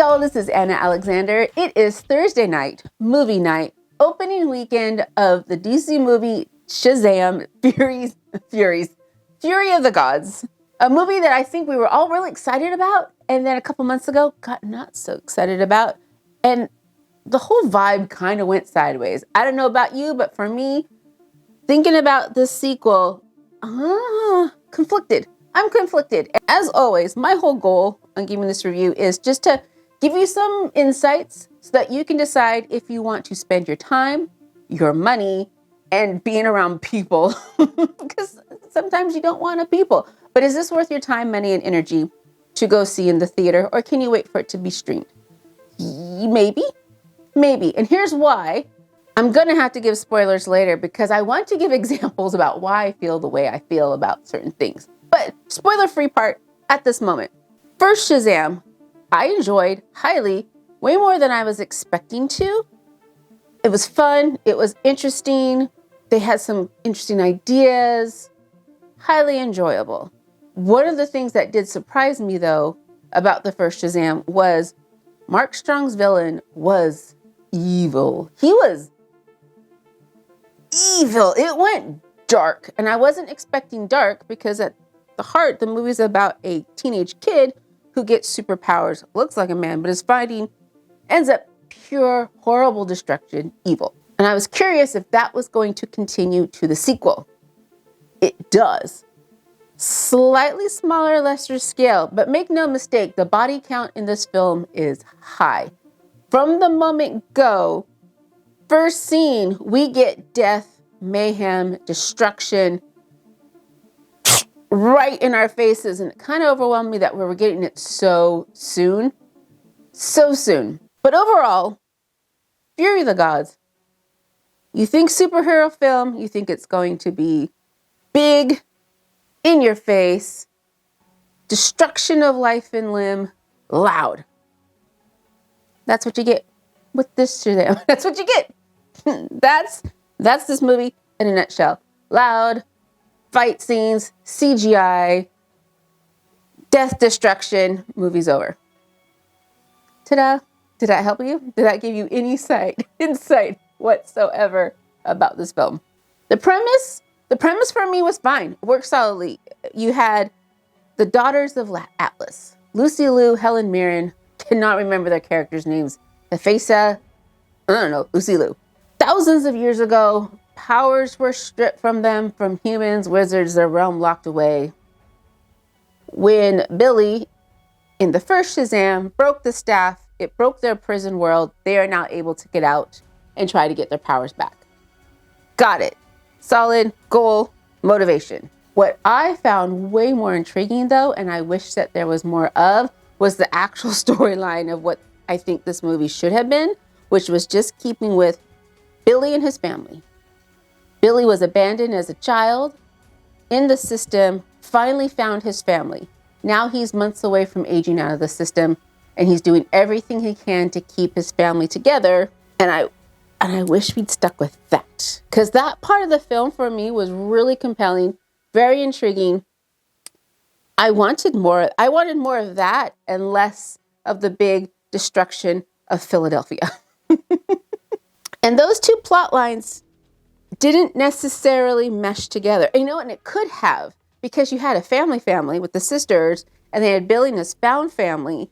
y'all, this is Anna Alexander. It is Thursday night, movie night, opening weekend of the DC movie Shazam! Fury of the Gods. A movie that I think we were all really excited about, and then a couple months ago got not so excited about, and the whole vibe kind of went sideways. I don't know about you, but for me, thinking about this sequel, conflicted. I'm conflicted. As always, my whole goal on giving this review is just to give you some insights so that you can decide if you want to spend your time, your money, and being around people. Because sometimes you don't want to people. But is this worth your time, money, and energy to go see in the theater? Or can you wait for it to be streamed? Maybe. And here's why. I'm going to have to give spoilers later because I want to give examples about why I feel the way I feel about certain things. But spoiler-free part at this moment. First Shazam, I enjoyed highly, way more than I was expecting to. It was fun. It was interesting. They had some interesting ideas. Highly enjoyable. One of the things that did surprise me, though, about the first Shazam was Mark Strong's villain was evil. He was evil. It went dark. And I wasn't expecting dark because at the heart, the movie's about a teenage kid who gets superpowers, looks like a man, but is fighting, ends up pure, horrible destruction, evil. And I was curious if that was going to continue to the sequel. It does. Slightly smaller, lesser scale, but make no mistake, the body count in this film is high. From the moment go, first scene, we get death, mayhem, destruction, right in our faces, and it kind of overwhelmed me that we were getting it so soon. But overall, Fury of the Gods, you think superhero film, you think it's going to be big, in your face, destruction of life and limb, loud. That's what you get with this Shazam. That's what you get. That's this movie in a nutshell. Loud, fight scenes, CGI, death, destruction, movie's over. Ta-da! Did that help you? Did that give you any insight whatsoever about this film? The premise for me was fine. It worked solidly. You had the Daughters of Atlas, Lucy Liu, Helen Mirren, cannot remember their characters' names. Lucy Liu. Thousands of years ago, powers were stripped from them, from humans, wizards, their realm locked away. When Billy, in the first Shazam, broke the staff, it broke their prison world. They are now able to get out and try to get their powers back. Got it. Solid goal, motivation. What I found way more intriguing, though, and I wish that there was more of, was the actual storyline of what I think this movie should have been, which was just keeping with Billy and his family. Billy was abandoned as a child in the system, finally found his family. Now he's months away from aging out of the system, and he's doing everything he can to keep his family together. And I wish we'd stuck with that, because that part of the film for me was really compelling, very intriguing. I wanted more of that and less of the big destruction of Philadelphia. And those two plot lines didn't necessarily mesh together. And it could have, because you had a family with the sisters, and they had Billy and his found family.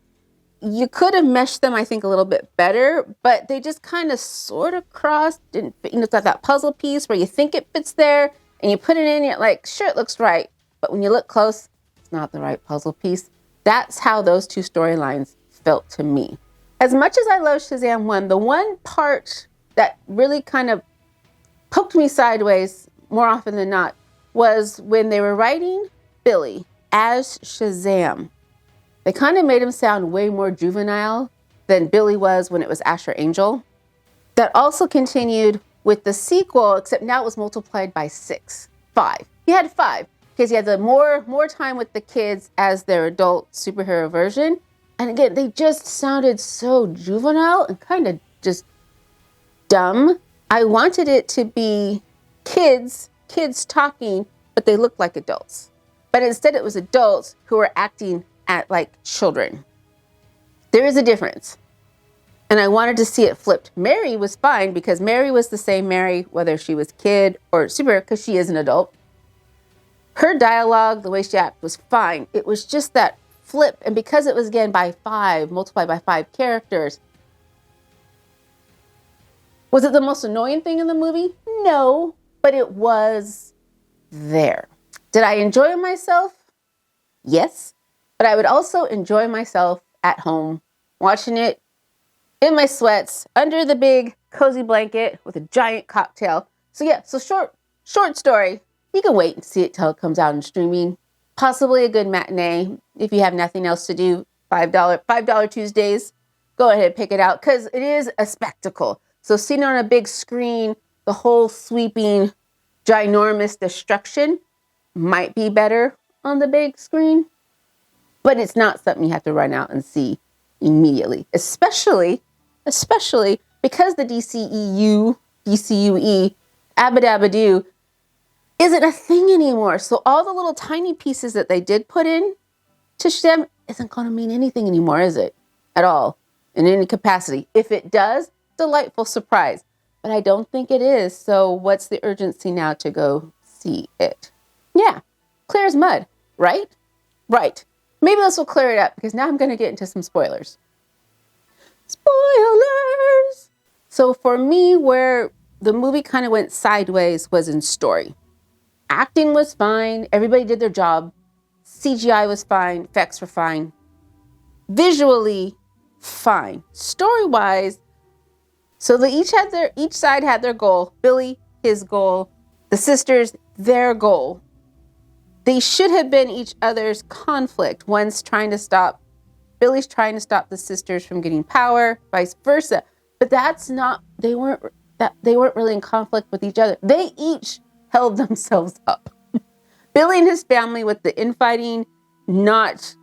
You could have meshed them, I think, a little bit better, but they just kind of sort of crossed. It's like that puzzle piece where you think it fits there, and you put it in, you're like, sure, it looks right. But when you look close, it's not the right puzzle piece. That's how those two storylines felt to me. As much as I love Shazam 1, the one part that really kind of poked me sideways more often than not was when they were writing Billy as Shazam. They kind of made him sound way more juvenile than Billy was when it was Asher Angel. That also continued with the sequel, except now it was multiplied by 5. He had 5 because he had the more time with the kids as their adult superhero version. And again, they just sounded so juvenile and kind of just dumb. I wanted it to be kids talking, but they looked like adults. But instead it was adults who were acting at like children. There is a difference. And I wanted to see it flipped. Mary was fine because Mary was the same Mary, whether she was kid or super, because she is an adult. Her dialogue, the way she acted was fine. It was just that flip. And because it was, again, by 5, multiplied by 5 characters, was it the most annoying thing in the movie? No, but it was there. Did I enjoy myself? Yes, but I would also enjoy myself at home, watching it in my sweats, under the big cozy blanket with a giant cocktail. So yeah, so short story. You can wait and see it till it comes out in streaming. Possibly a good matinee if you have nothing else to do. $5 Tuesdays. Go ahead and pick it out because it is a spectacle. So seeing it on a big screen, the whole sweeping, ginormous destruction might be better on the big screen, but it's not something you have to run out and see immediately, especially because the DCUE, Abadabadoo, isn't a thing anymore. So all the little tiny pieces that they did put in to Shazam isn't going to mean anything anymore, is it? At all, in any capacity. If it does, delightful surprise. But I don't think it is. So what's the urgency now to go see it? Yeah, clear as mud, right? Right. Maybe this will clear it up because now I'm going to get into some spoilers. Spoilers! So for me, where the movie kind of went sideways was in story. Acting was fine. Everybody did their job. CGI was fine. Effects were fine. Visually, fine. Story-wise, so they each side had their goal. Billy, his goal. The sisters, their goal. They should have been each other's conflict. Billy's trying to stop the sisters from getting power, vice versa. But they weren't really in conflict with each other. They each held themselves up. Billy and his family with the infighting, not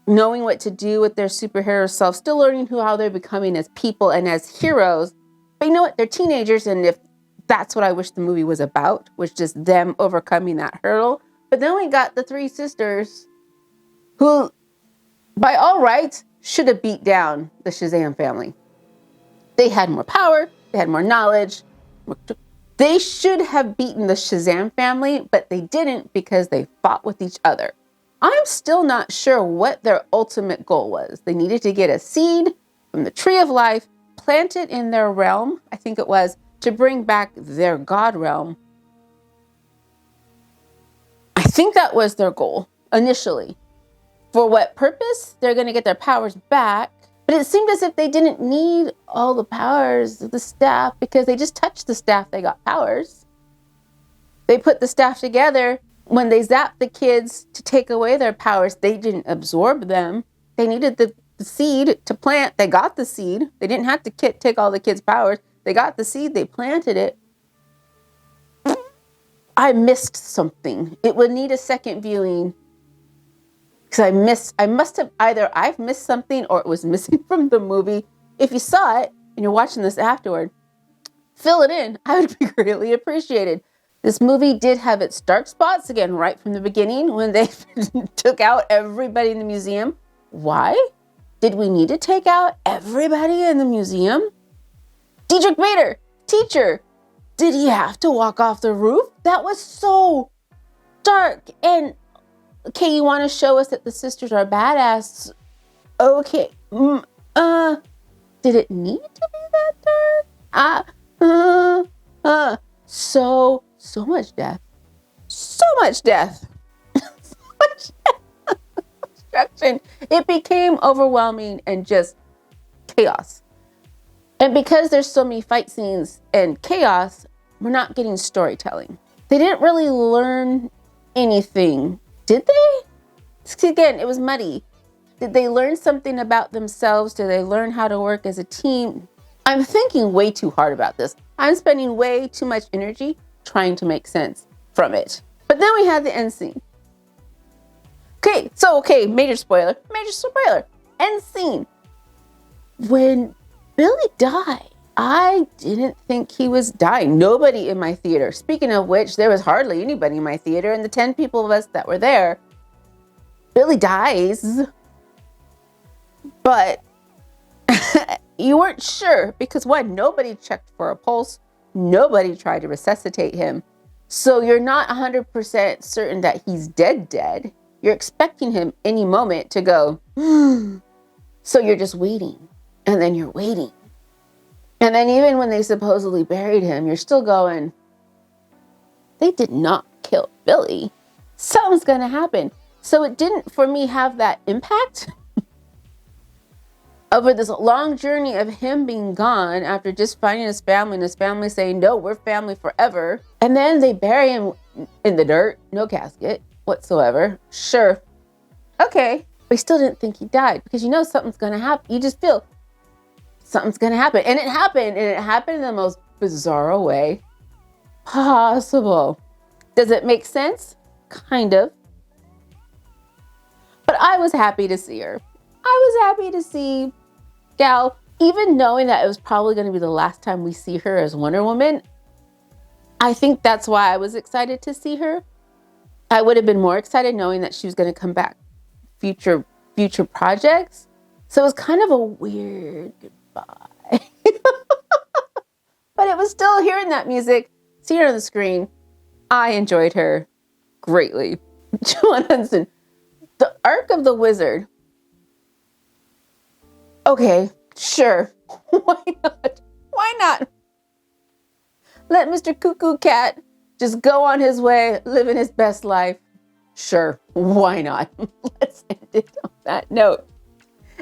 knowing what to do with their superhero self, still learning how they're becoming as people and as heroes. But you know what? They're teenagers, and if that's what I wish the movie was about, was just them overcoming that hurdle. But then we got the 3 sisters who, by all rights, should have beat down the Shazam family. They had more power. They had more knowledge. They should have beaten the Shazam family, but they didn't because they fought with each other. I'm still not sure what their ultimate goal was. They needed to get a seed from the Tree of Life, plant it in their realm, I think it was, to bring back their God realm. I think that was their goal initially. For what purpose? They're going to get their powers back. But it seemed as if they didn't need all the powers of the staff because they just touched the staff, they got powers. They put the staff together. When they zapped the kids to take away their powers, they didn't absorb them. They needed the seed to plant. They got the seed. They didn't have to take all the kids' powers. They got the seed. They planted it. I missed something. It would need a second viewing because I've missed something or it was missing from the movie. If you saw it and you're watching this afterward, fill it in. I would be greatly appreciated. This movie did have its dark spots, again, right from the beginning when they took out everybody in the museum. Why? Did we need to take out everybody in the museum? Diedrich Bader, teacher, did he have to walk off the roof? That was so dark. And, okay, you want to show us that the sisters are badass. Okay. Did it need to be that dark? So much death. So much death. So much destruction. It became overwhelming and just chaos. And because there's so many fight scenes and chaos, we're not getting storytelling. They didn't really learn anything, did they? Again, it was muddy. Did they learn something about themselves? Did they learn how to work as a team? I'm thinking way too hard about this. I'm spending way too much energy trying to make sense from it. But then we had the end scene. Major spoiler. End scene. When Billy died, I didn't think he was dying. Nobody in my theater. Speaking of which, there was hardly anybody in my theater, and the 10 people of us that were there, Billy dies. But You weren't sure because one, nobody checked for a pulse. Nobody tried to resuscitate him. So you're not 100% certain that he's dead. You're expecting him any moment to go, so you're just waiting. And then you're waiting. And then even when they supposedly buried him, you're still going, they did not kill Billy. Something's going to happen. So it didn't, for me, have that impact over this long journey of him being gone after just finding his family and his family saying, no, we're family forever. And then they bury him in the dirt, no casket whatsoever. Sure. Okay. But you still didn't think he died because you know something's going to happen. You just feel something's going to happen. And it happened. And it happened in the most bizarre way possible. Does it make sense? Kind of. But I was happy to see her. I was happy to see Gal, even knowing that it was probably going to be the last time we see her as Wonder Woman. I think that's why I was excited to see her. I would have been more excited knowing that she was going to come back future projects. So it was kind of a weird goodbye. But it was still hearing that music, seeing her on the screen. I enjoyed her greatly. Joan Hudson, the Arc of the Wizard. Okay, sure. Why not? Why not? Let Mr. Cuckoo Cat just go on his way, living his best life. Sure, why not? Let's end it on that note.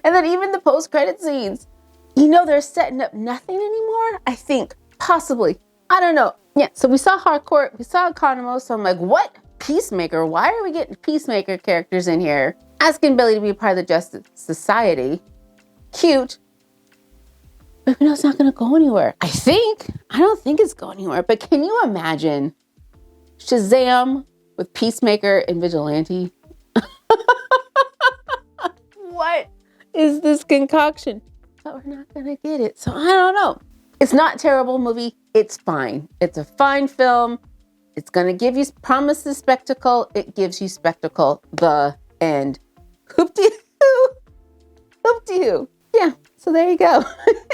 And then even the post-credit scenes, you know, they're setting up nothing anymore. I think, possibly. I don't know. Yeah, so we saw Harcourt, we saw Economos, so I'm like, what? Peacemaker? Why are we getting Peacemaker characters in here? Asking Billy to be part of the Justice Society. Cute. But we know it's not going to go anywhere. I don't think it's going anywhere. But can you imagine Shazam with Peacemaker and Vigilante? What is this concoction? But we're not going to get it. So I don't know. It's not a terrible movie. It's fine. It's a fine film. It's going to give you promises spectacle. It gives you spectacle. The end. Hoop-de-hoo. Hoop-de-hoo. Yeah, so there you go.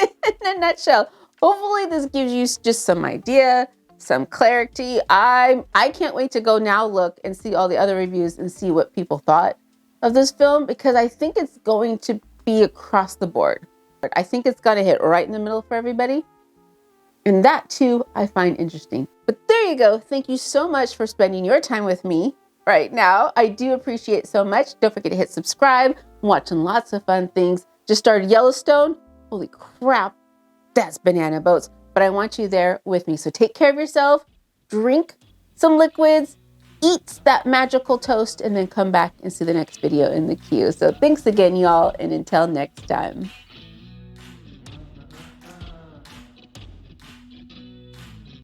In a nutshell, hopefully this gives you just some idea, some clarity. I can't wait to go now look and see all the other reviews and see what people thought of this film, because I think it's going to be across the board. I think it's going to hit right in the middle for everybody. And that too, I find interesting. But there you go. Thank you so much for spending your time with me right now. I do appreciate it so much. Don't forget to hit subscribe. I'm watching lots of fun things. Just started Yellowstone. Holy crap, that's banana boats. But I want you there with me. So take care of yourself, drink some liquids, eat that magical toast, and then come back and see the next video in the queue. So thanks again, y'all, and until next time.